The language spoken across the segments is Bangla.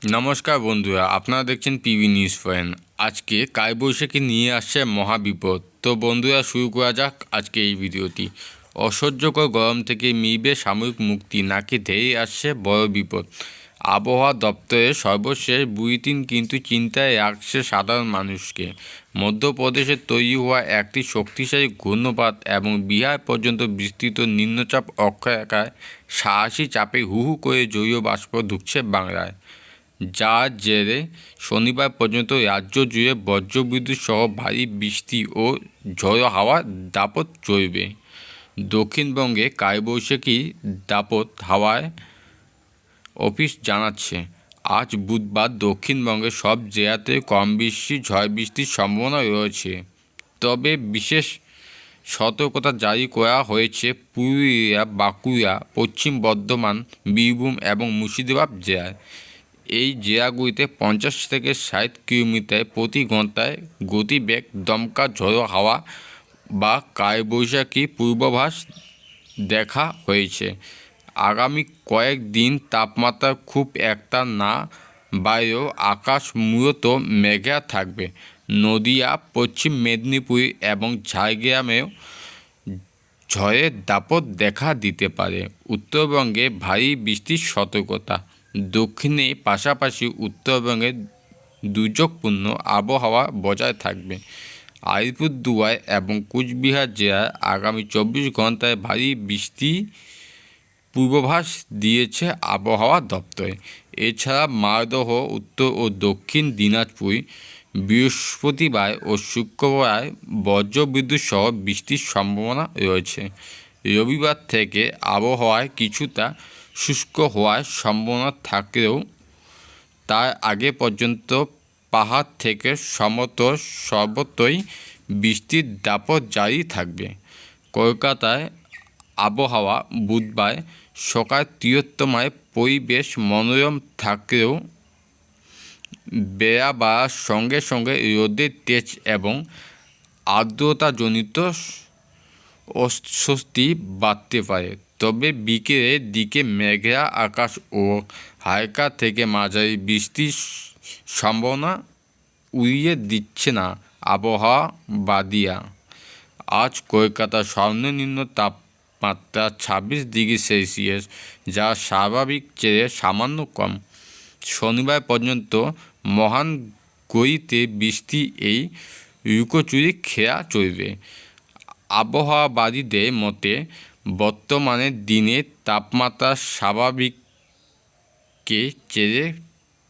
নমস্কার বন্ধুরা, আপনারা দেখছেন পিবি নিউজ পয়েন্ট। আজকে কালবৈশাখী নিয়ে আসছে মহাবিপদ। তো বন্ধুরা, শুরু করা যাক আজকে এই ভিডিওটি। অসহ্যকর গরম থেকে মিলবে সাময়িক মুক্তি, নাকি ধেয়ে আসছে বড় বিপদ। আবহাওয়া দপ্তরের সর্বশেষ বুলেটিন কিন্তু চিন্তায় রাখছে সাধারণ মানুষকে। মধ্যপ্রদেশে তৈরি হওয়া একটি শক্তিশালী ঘূর্ণিঝড় এবং বিহার পর্যন্ত বিস্তৃত নিম্নচাপ অক্ষরেখায় সাহসী চাপে হু হু করে জলীয় বাষ্প ঢুকছে বাংলায়, যার জেরে শনিবার পর্যন্ত রাজ্য জুড়ে বজ্রবিদ্যুৎ সহ ভারী বৃষ্টি ও ঝড়ো হাওয়ার দাপট চলবে। দক্ষিণবঙ্গে কালবৈশাখী দাপট হাওয়ায় অফিস জানাচ্ছে, আজ বুধবার দক্ষিণবঙ্গের সব জেলাতে কম বেশি ঝড় বৃষ্টির সম্ভাবনা রয়েছে। তবে বিশেষ সতর্কতা জারি করা হয়েছে পুরুলিয়া, বাঁকুড়া, পশ্চিম বর্ধমান, বীরভূম এবং মুর্শিদাবাদ জেলায়। এই জেলাগুলিতে 50 থেকে 60 কিলোমিটার প্রতি ঘন্টায় গতিবেগ দমকা ঝড়ো হাওয়া বা কালবৈশাখী পূর্বাভাস দেখা হয়েছে। আগামী কয়েকদিন তাপমাত্রা খুব একটা না বাড়লেও আকাশ মূলত মেঘলা থাকবে। নদিয়া, পশ্চিম মেদিনীপুর এবং ঝাড়গ্রামেও ঝড়ের দাপট দেখা দিতে পারে। উত্তরবঙ্গে ভারী বৃষ্টির সতর্কতা। দক্ষিণে পাশাপাশি উত্তরবঙ্গে দুর্যোগপূর্ণ আবহাওয়া বজায় থাকবে। আলিপুরদুয়ার এবং কুচবিহার জেলায় আগামী 24 ঘন্টায় ভারী বৃষ্টি পূর্বাভাস দিয়েছে আবহাওয়া দপ্তর। এছাড়া মালদহ, উত্তর ও দক্ষিণ দিনাজপুর বৃহস্পতিবার ও শুক্রবার বজ্রবিদ্যুৎ সহ বৃষ্টির সম্ভাবনা রয়েছে। রবিবার থেকে আবহাওয়ায় কিছুটা শুষ্ক হওয়ার সম্ভাবনা থাকলেও তার আগে পর্যন্ত পাহাড় থেকে সমতল সর্বত্রই বৃষ্টির দাপট জারি থাকবে। কলকাতায় আবহাওয়া বুধবার সকাল তিলোত্তমায় পরিবেশ মনোরম থাকলেও বেলা বাড়ার সঙ্গে সঙ্গে রোদের তেজ এবং আর্দ্রতাজনিত অস্বস্তি বাড়তে পারে। তবে বিকেলের দিকে মেঘলা আকাশ ও হালকা থেকে মাঝারি বৃষ্টির সম্ভাবনা উড়িয়ে দিচ্ছে না আবহাওয়াবিদরা। আজ কলকাতার সর্বনিম্ন তাপমাত্রা 26 ডিগ্রি সেলসিয়াস, যা স্বাভাবিক চেয়ে সামান্য কম। শনিবার পর্যন্ত মহানগরীতে বৃষ্টি এই লুকোচুরি খেলা চলবে। আবহাওয়াবিদদের মতে, বর্তমানে দিনের তাপমাত্রা স্বাভাবিকের চেয়ে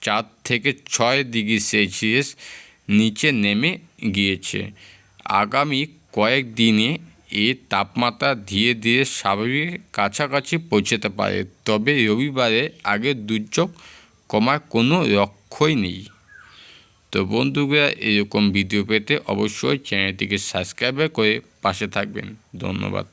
4 থেকে 6 ডিগ্রি সেলসিয়াস নিচে নেমে গিয়েছে। আগামী কয়েকদিনে এই তাপমাত্রা ধীরে ধীরে স্বাভাবিকের কাছাকাছি পৌঁছতে পারে। তবে রবিবারের আগে দুর্যোগ কমার কোনো লক্ষ্যই নেই। তো বন্ধুরা, এরকম ভিডিও পেতে অবশ্যই চ্যানেলটিকে সাবস্ক্রাইব করে পাশে থাকবেন। ধন্যবাদ।